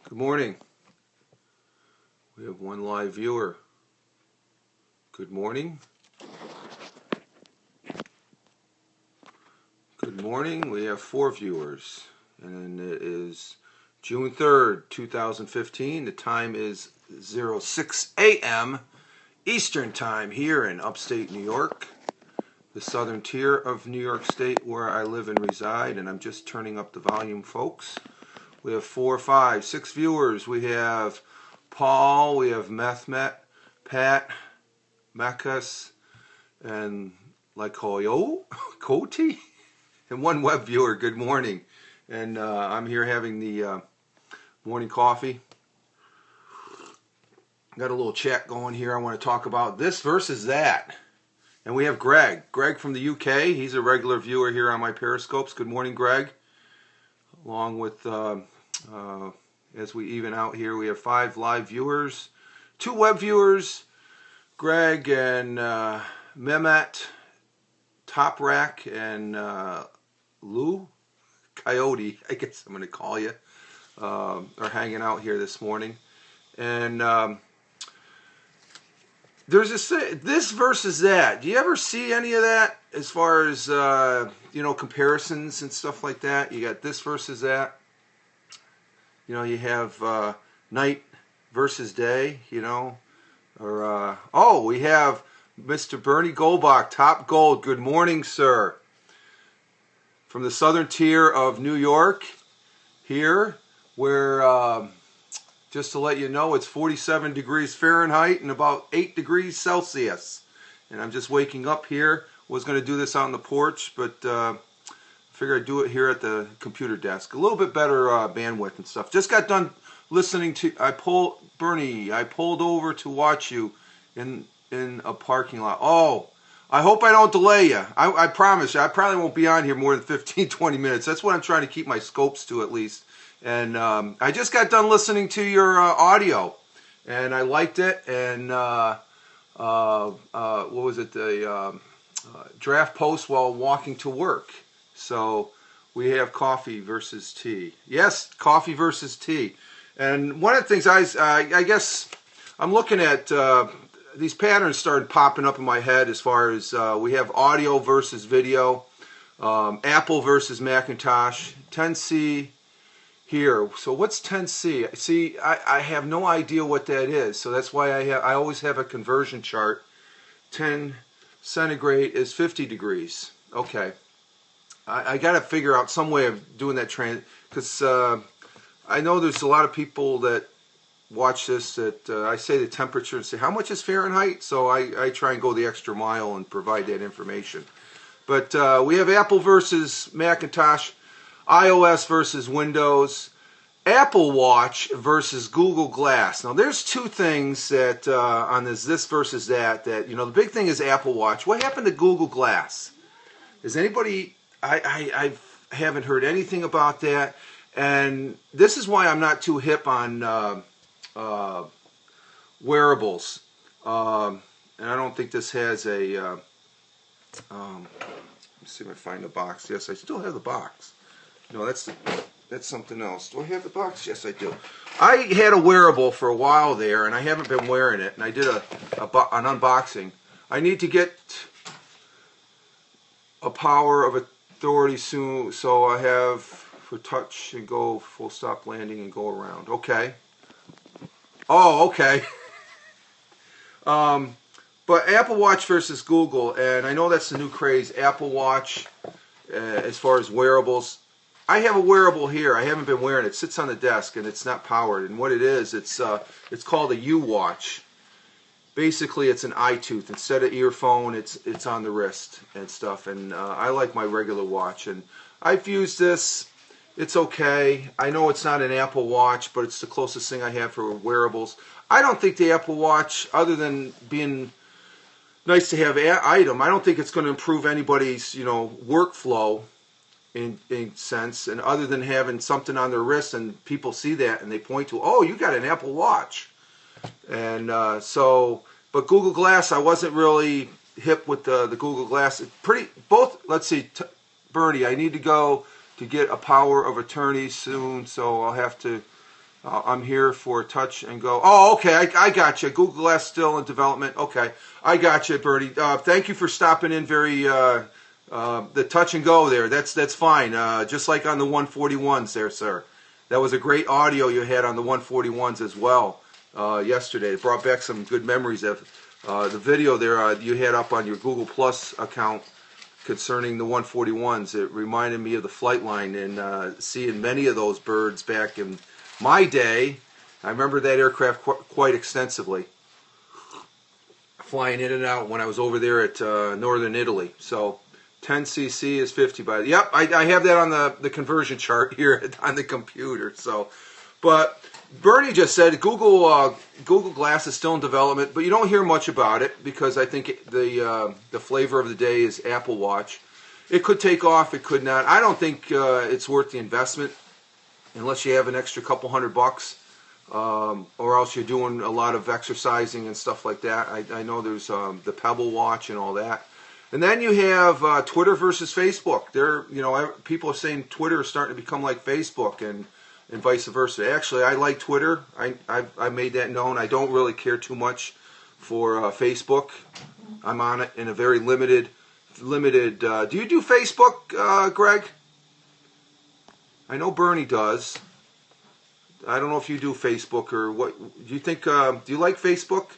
Good morning. We have one live viewer. Good morning. Good morning. We have 4 viewers. And it is June 3rd, 2015. The time is 06 a.m. Eastern Time here in upstate New York, the southern tier of New York State where I live and reside. And I'm just turning up the volume, folks. We have 4, 5, 6 viewers. We have Paul, we have Mehmet, Pat, Makas, and Lykoyo, Koti, and one web viewer. Good morning. And I'm here having the morning coffee. Got a little chat going here. I want to talk about this versus that. And we have Greg. Greg from the UK. He's a regular viewer here on my Periscopes. Good morning, Greg. Along with, as we even out here, we have 5 live viewers, 2 web viewers, Greg and Mehmet, Top Rack, and Lou, Coyote, I guess I'm going to call you, are hanging out here this morning. And there's this versus that. Do you ever see any of that as far as, comparisons and stuff like that? You got this versus that. You have night versus day, Or, we have Mr. Bernie Goldbach, Top Gold. Good morning, sir. From the southern tier of New York here, where, just to let you know, it's 47 degrees Fahrenheit and about 8 degrees Celsius. And I'm just waking up here. Was going to do this out on the porch, but figured I'd do it here at the computer desk. A little bit better bandwidth and stuff. Just got done listening to, Bernie, I pulled over to watch you in a parking lot. Oh, I hope I don't delay you. I promise you, I probably won't be on here more than 15, 20 minutes. That's what I'm trying to keep my scopes to at least. And I just got done listening to your audio, and I liked it. And what was it? The draft post while walking to work. So we have coffee versus tea. Yes, coffee versus tea. And one of the things I guess I'm looking at, these patterns started popping up in my head as far as we have audio versus video, Apple versus Macintosh, 10C here. So what's 10C? See, I have no idea what that is. So that's why I always have a conversion chart. 10 centigrade is 50 degrees. Okay. I got to figure out some way of doing that because I know there's a lot of people that watch this that I say the temperature and say, how much is Fahrenheit? So I try and go the extra mile and provide that information. But we have Apple versus Macintosh, iOS versus Windows, Apple Watch versus Google Glass. Now there's 2 things that on this versus that, the big thing is Apple Watch. What happened to Google Glass? Is anybody... I haven't heard anything about that, and this is why I'm not too hip on wearables. And I don't think this has a. Let me see if I find the box. Yes, I still have the box. No, that's something else. Do I have the box? Yes, I do. I had a wearable for a while there, and I haven't been wearing it. And I did an unboxing. I need to get a power of authority soon, so I have for touch and go full stop landing and go around. Okay. Oh, okay. But Apple Watch versus Google, and I know that's the new craze, Apple Watch, as far as wearables. I have a wearable here. I haven't been wearing it. It sits on the desk and it's not powered. And what it is, it's called a U-Watch. Basically, it's an eye-tooth. Instead of earphone, it's on the wrist and stuff. And I like my regular watch. And I've used this. It's okay. I know it's not an Apple Watch, but it's the closest thing I have for wearables. I don't think the Apple Watch, other than being nice to have item, I don't think it's going to improve anybody's workflow in sense. And other than having something on their wrist and people see that and they point to, oh, you got an Apple Watch. And but Google Glass, I wasn't really hip with the Google Glass. Let's see, Bernie, I need to go to get a power of attorney soon, so I'll have to I'm here for touch and go. Oh, okay, I got you. Google Glass still in development. Okay, I got you, Bernie. Thank you for stopping in. The touch and go there. That's fine. Just like on the 141s there, sir. That was a great audio you had on the 141s as well yesterday. It brought back some good memories of the video there you had up on your Google Plus account concerning the 141s. It reminded me of the Flightline and seeing many of those birds back in my day. I remember that aircraft quite extensively, flying in and out when I was over there at northern Italy. So 10cc is 50 by. Yep, I have that on the conversion chart here on the computer. So, but Bernie just said Google Glass is still in development, but you don't hear much about it because I think the flavor of the day is Apple Watch. It could take off, it could not. I don't think it's worth the investment unless you have an extra couple $100, or else you're doing a lot of exercising and stuff like that. I know there's the Pebble Watch and all that. And then you have Twitter versus Facebook. People are saying Twitter is starting to become like Facebook, and vice versa. Actually, I like Twitter. I made that known. I don't really care too much for Facebook. I'm on it in a very limited. Do you do Facebook, Greg? I know Bernie does. I don't know if you do Facebook or what. Do you think? Do you like Facebook?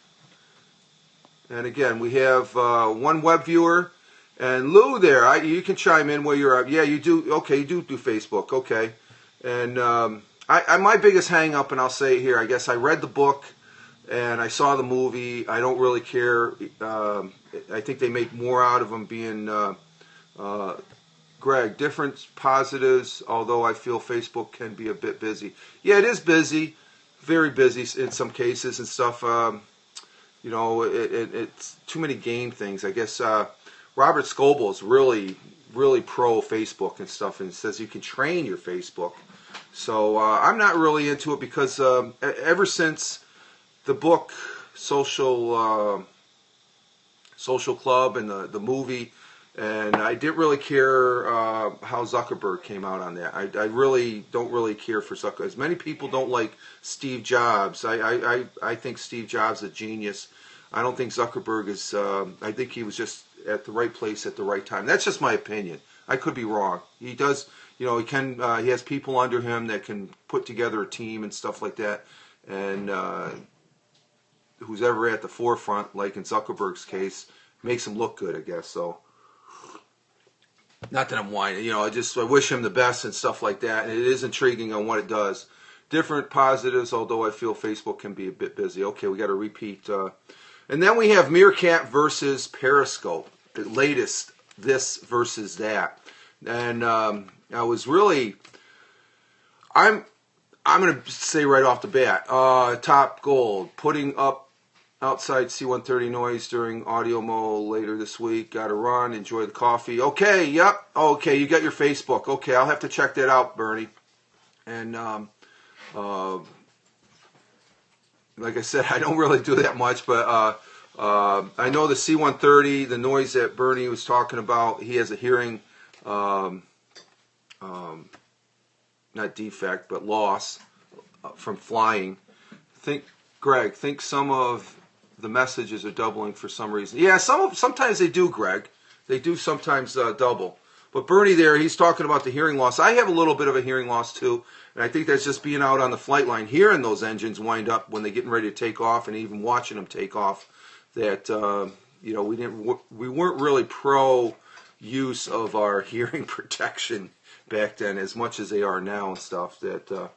And again, we have one web viewer. And Lou there, you can chime in where you're at. Yeah, you do. Okay, you do Facebook. Okay. And my biggest hang up, and I'll say it here, I guess I read the book and I saw the movie. I don't really care. I think they make more out of them being, Greg, different positives, although I feel Facebook can be a bit busy. Yeah, it is busy, very busy in some cases and stuff. It's too many game things. I guess Robert Scoble is really, really pro Facebook and stuff, and says you can train your Facebook. So I'm not really into it because ever since the book Social Club and the movie, and I didn't really care how Zuckerberg came out on that. I really don't really care for Zuckerberg. As many people don't like Steve Jobs. I think Steve Jobs is a genius. I don't think Zuckerberg is. I think he was just at the right place at the right time. That's just my opinion. I could be wrong. He does. He can. He has people under him that can put together a team and stuff like that. And who's ever at the forefront, like in Zuckerberg's case, makes him look good, I guess. So, not that I'm whining. I wish him the best and stuff like that. And it is intriguing on what it does. Different positives, although I feel Facebook can be a bit busy. Okay, we got to repeat. And then we have Meerkat versus Periscope. The latest, this versus that. And I was really, I'm going to say right off the bat, Top Gold, putting up outside C-130 noise during audio mode later this week. Got to run, enjoy the coffee. Okay, yep. Okay, you got your Facebook. Okay, I'll have to check that out, Bernie. And like I said, I don't really do that much, but I know the C-130, the noise that Bernie was talking about, he has a hearing, not defect, but loss from flying. Greg, think some of the messages are doubling for some reason. Yeah, sometimes they do, Greg. They do sometimes double. But Bernie there, he's talking about the hearing loss. I have a little bit of a hearing loss too, and I think that's just being out on the flight line, hearing those engines wind up when they're getting ready to take off, and even watching them take off. That we weren't really pro use of our hearing protection back then as much as they are now and stuff. That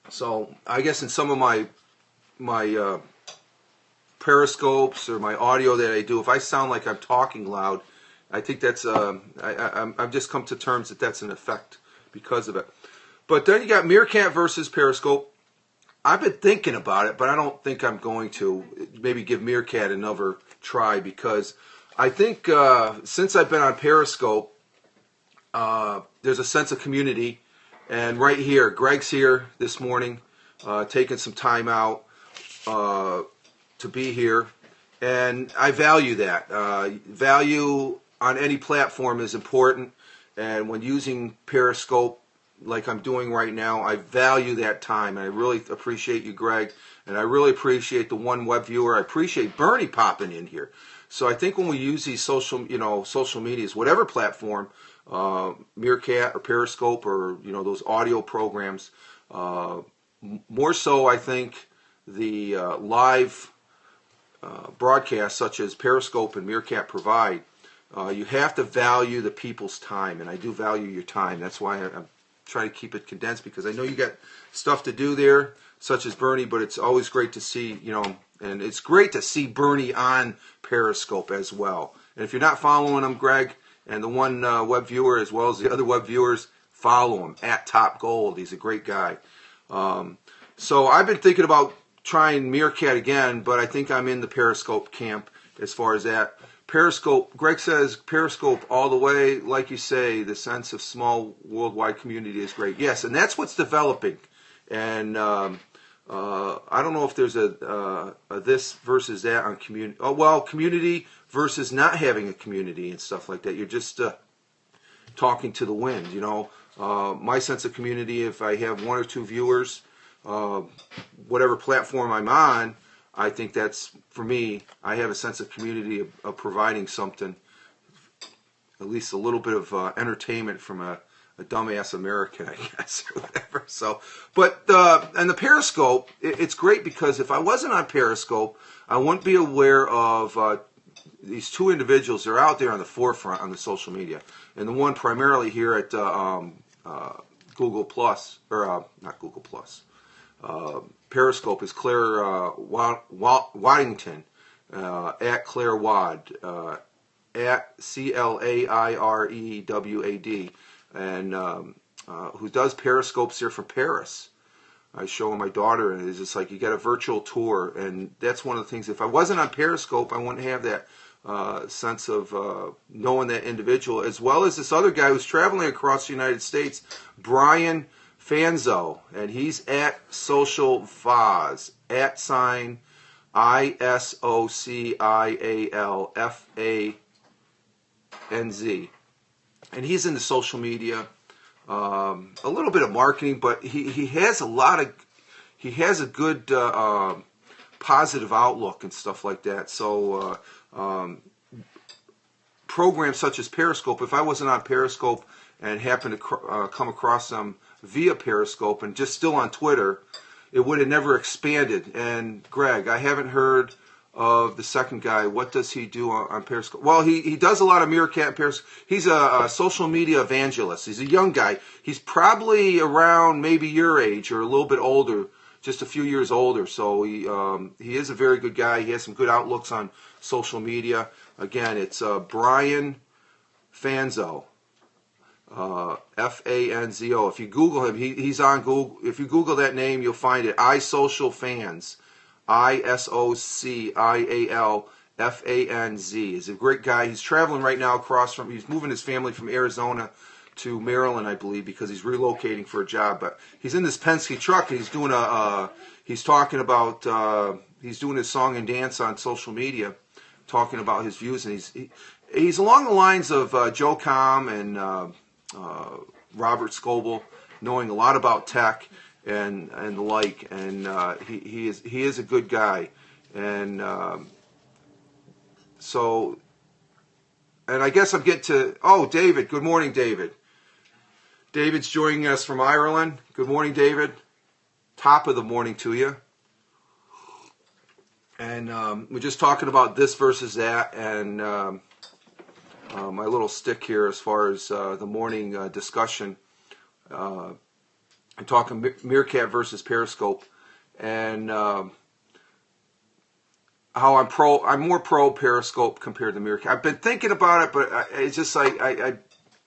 so I guess in some of my periscopes or my audio that I do, if I sound like I'm talking loud, I think that's I've just come to terms that that's an effect because of it. But then you got Meerkat versus Periscope. I've been thinking about it, but I don't think I'm going to maybe give Meerkat another try because I think since I've been on Periscope, there's a sense of community. And right here, Greg's here this morning, taking some time out to be here. And I value that. Value on any platform is important. And when using Periscope, like I'm doing right now. I value that time, and I really appreciate you, Greg, and I really appreciate the one web viewer. I appreciate Bernie popping in here. So I think when we use these social medias, whatever platform, Meerkat or Periscope or those audio programs, more so I think the live broadcasts such as Periscope and Meerkat provide, you have to value the people's time, and I do value your time. That's why I'm trying to keep it condensed, because I know you got stuff to do there, such as Bernie, but it's always great to see, and it's great to see Bernie on Periscope as well. And if you're not following him, Greg, and the one web viewer as well as the other web viewers, follow him at Top Gold. He's a great guy. So I've been thinking about trying Meerkat again, but I think I'm in the Periscope camp as far as that. Periscope, Greg says Periscope all the way. Like you say, the sense of small worldwide community is great. Yes, and that's what's developing. And I don't know if there's a this versus that on community. Oh, well, community versus not having a community and stuff like that. You're just talking to the wind, My sense of community, if I have one or two viewers, whatever platform I'm on, I think that's, for me, I have a sense of community of providing something, at least a little bit of entertainment from a dumbass American, I guess, or whatever. So, but, and the Periscope, it's great because if I wasn't on Periscope, I wouldn't be aware of these two individuals. They're out there on the forefront on the social media. And the one primarily here at Google Plus, or not Google Plus, Periscope is Claire Waddington, at Claire Wad, at CLAIREWAD, and who does Periscopes here from Paris. I show my daughter, and it's just like you got a virtual tour, and that's one of the things. If I wasn't on Periscope, I wouldn't have that sense of knowing that individual, as well as this other guy who's traveling across the United States, Brian Fanzo, and he's at Social Faz, at sign ISOCIALFANZ, and he's into social media, a little bit of marketing, but he has a good positive outlook and stuff like that. So programs such as Periscope, if I wasn't on Periscope and happened to come across them via Periscope and just still on Twitter, it would have never expanded. And Greg, I haven't heard of the second guy. What does he do on Periscope? Well, he does a lot of Meerkat and Periscope. He's a social media evangelist. He's a young guy. He's probably around maybe your age or a little bit older, just a few years older. So he is a very good guy. He has some good outlooks on social media. Again, it's Brian Fanzo. Fanzo. If you Google him, he's on Google. If you Google that name, you'll find it. iSocialFans, ISOCIALFANZ. He's a great guy. He's traveling right now he's moving his family from Arizona to Maryland, I believe, because he's relocating for a job. But he's in this Penske truck, and he's doing he's talking about, he's doing his song and dance on social media, talking about his views, and he's along the lines of Joe Com and Robert Scoble, knowing a lot about tech and the like, and he is a good guy, and so, and I guess I'm getting to David. Good morning, David. David's joining us from Ireland. Good morning, David. Top of the morning to you. And we're just talking about this versus that, and my little stick here as far as the morning discussion. I'm talking Meerkat versus Periscope, and how I'm more pro Periscope compared to Meerkat. I've been thinking about it, but it's just like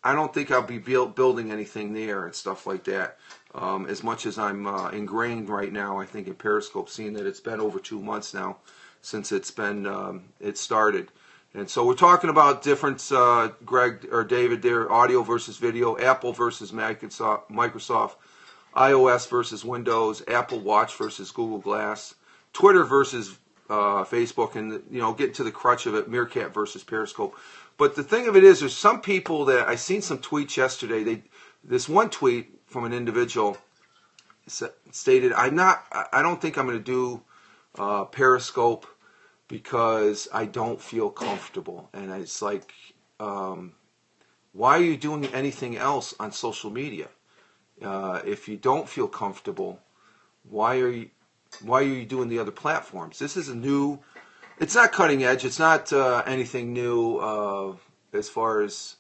I don't think I'll be building anything there and stuff like that. As much as I'm ingrained right now, I think in Periscope, seeing that it's been over 2 months now since it started. And so we're talking about difference, Greg or David, there, audio versus video, Apple versus Microsoft, iOS versus Windows, Apple Watch versus Google Glass, Twitter versus Facebook, and get to the crutch of it, Meerkat versus Periscope. But the thing of it is, there's some people that I seen some tweets yesterday. This one tweet from an individual stated, I don't think I'm going to do Periscope because I don't feel comfortable. And it's like, why are you doing anything else on social media? If you don't feel comfortable, why are you doing the other platforms? This is it's not cutting edge. It's not anything new as far as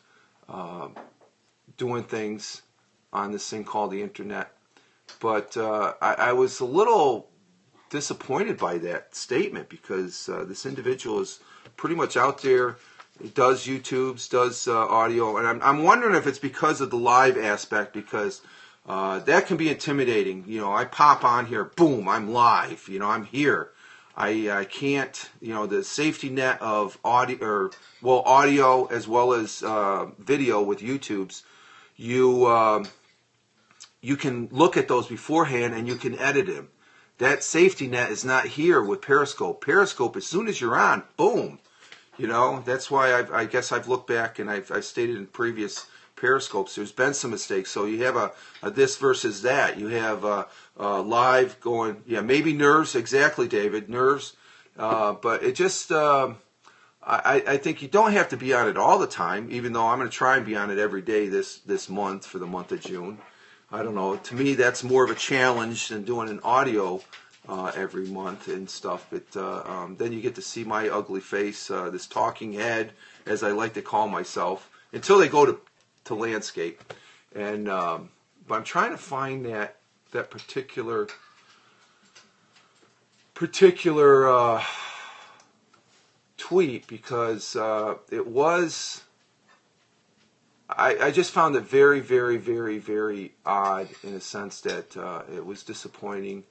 doing things on this thing called the internet. But I was a little disappointed by that statement because this individual is pretty much out there. It does YouTubes, does audio, and I'm wondering if it's because of the live aspect, because that can be intimidating. I pop on here, boom, I'm live. I'm here. I can't. The safety net of audio, audio as well as video with YouTube's. You can look at those beforehand and you can edit them. That safety net is not here with Periscope. Periscope, as soon as you're on, boom. That's why I guess I've looked back and I've stated in previous Periscopes, there's been some mistakes. So you have a this versus that. You have live going, maybe nerves, exactly, David, nerves. But it just, I think you don't have to be on it all the time, even though I'm going to try and be on it every day this month for the month of June. I don't know. To me, that's more of a challenge than doing an audio every month and stuff. But then you get to see my ugly face, this talking head, as I like to call myself, until they go to landscape. And but I'm trying to find that particular tweet, because it was. I just found it very, very, very, very odd in a sense that it was disappointing,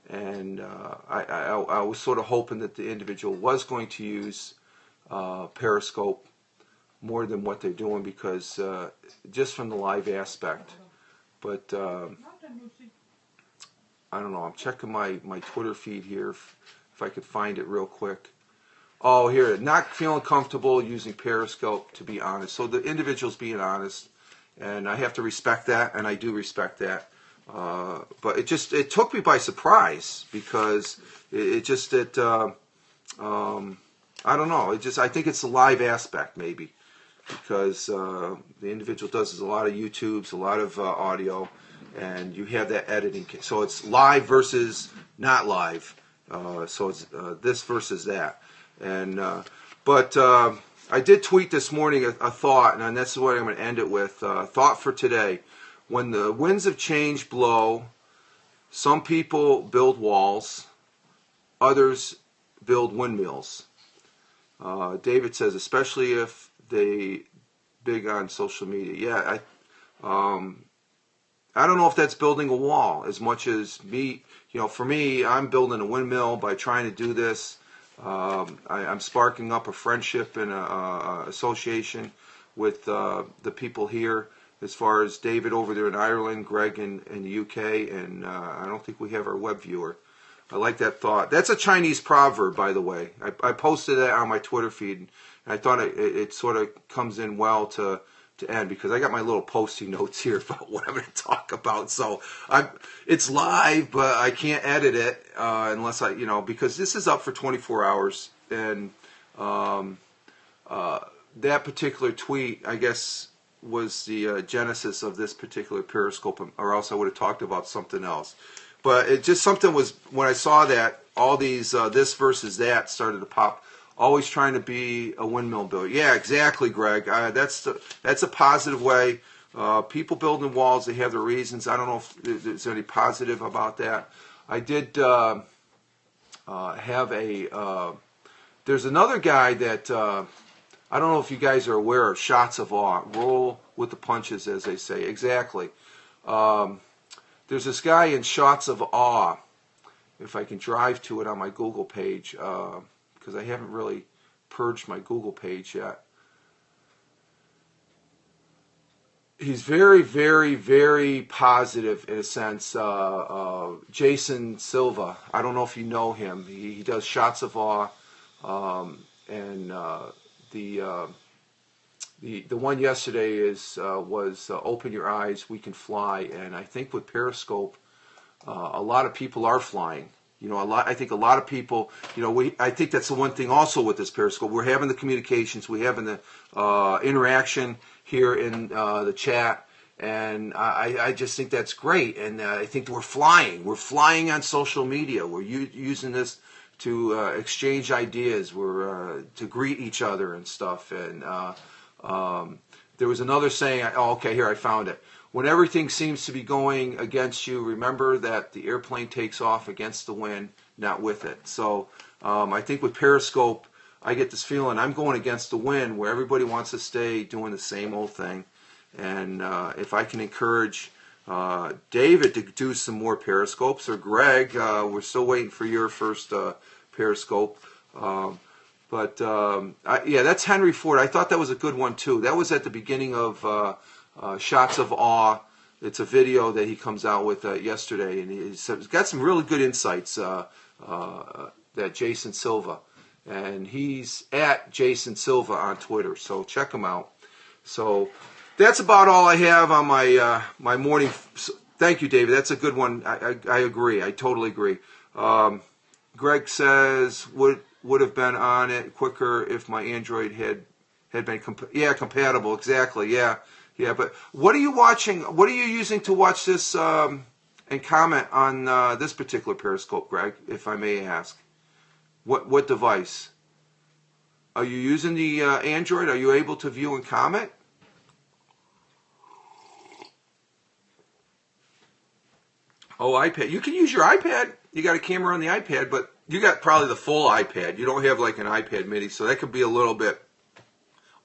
and I was sort of hoping that the individual was going to use Periscope more than what they're doing, because just from the live aspect. But I don't know. I'm checking my Twitter feed here if I could find it real quick. Oh, here, not feeling comfortable using Periscope, to be honest. So the individual's being honest, and I have to respect that, and I do respect that. But it took me by surprise, because I don't know. I think it's the live aspect, maybe, because the individual does a lot of YouTubes, a lot of audio, and you have that editing. So it's live versus not live. So it's this versus that. And but I did tweet this morning a thought, and that's what I'm going to end it with. Thought for today: when the winds of change blow, some people build walls, others build windmills. David says, especially if they big on social media. Yeah, I don't know if that's building a wall as much as me. For me, I'm building a windmill by trying to do this. I'm sparking up a friendship and a association with the people here, as far as David over there in Ireland, Greg in the UK, and I don't think we have our web viewer. I like that thought. That's a Chinese proverb, by the way. I posted that on my Twitter feed, and I thought it sort of comes in well to end, because I got my little Post-it notes here about what I'm going to talk about. So it's live, but I can't edit it unless because this is up for 24 hours. And that particular tweet, I guess, was the genesis of this particular Periscope, or else I would have talked about something else. But it just something was, when I saw that, all these this versus that started to pop. Always trying to be a windmill builder. Yeah, exactly, Greg. That's a positive way. People building walls, they have their reasons. I don't know if there's any positive about that. I did have there's another guy that, I don't know if you guys are aware of Shots of Awe. Roll with the punches, as they say. Exactly. There's this guy in Shots of Awe. If I can drive to it on my Google page, because I haven't really purged my Google page yet. He's very, very, very positive in a sense. Jason Silva. I don't know if you know him. He does Shots of Awe, and The one yesterday was Open Your Eyes, We Can Fly, and I think with Periscope, a lot of people are flying. I think a lot of people. I think that's the one thing also with this Periscope. We're having the communications, we're having the interaction here in the chat, and I just think that's great. And I think we're flying. We're flying on social media. We're using this to exchange ideas. We're to greet each other and stuff. And there was another saying. Okay, here I found it. When everything seems to be going against you, remember that the airplane takes off against the wind, not with it. So I think with Periscope, I get this feeling I'm going against the wind where everybody wants to stay doing the same old thing. And if I can encourage David to do some more Periscopes, or Greg, we're still waiting for your first Periscope. Yeah, that's Henry Ford. I thought that was a good one, too. That was at the beginning of Shots of Awe. It's a video that he comes out with yesterday, and he's got some really good insights, that Jason Silva. And he's at Jason Silva on Twitter, so check him out. So that's about all I have on my my morning. Thank you, David. That's a good one. I agree. I totally agree. Greg says, would have been on it quicker if my Android had been compatible. Exactly. Yeah. But what are you watching? What are you using to watch this and comment on this particular Periscope, Greg? If I may ask, what device are you using? The Android? Are you able to view and comment? Oh, iPad. You can use your iPad. You got a camera on the iPad, but you got probably the full iPad. You don't have like an iPad mini, so that could be a little bit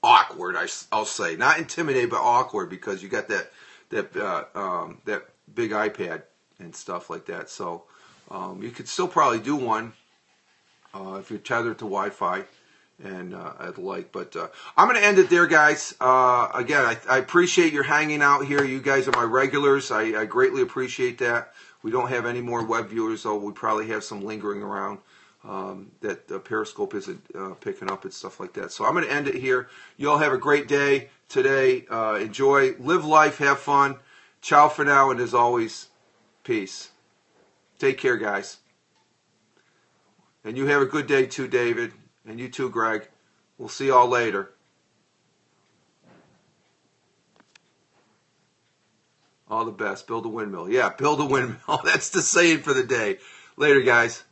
awkward. I'll say, not intimidating, but awkward, because you got that big iPad and stuff like that. So you could still probably do one if you're tethered to Wi-Fi and the like. But I'm going to end it there, guys. Again, I appreciate your hanging out here. You guys are my regulars. I greatly appreciate that. We don't have any more web viewers, though we probably have some lingering around that Periscope isn't picking up and stuff like that. So I'm going to end it here. You all have a great day today. Enjoy, live life, have fun. Ciao for now, and as always, peace. Take care, guys. And you have a good day too, David. And you too, Greg. We'll see y'all later. All the best. Build a windmill. Yeah, build a windmill. That's the saying for the day. Later, guys.